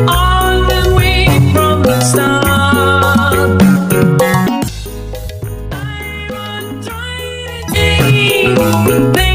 All the way from the start. I was trying to take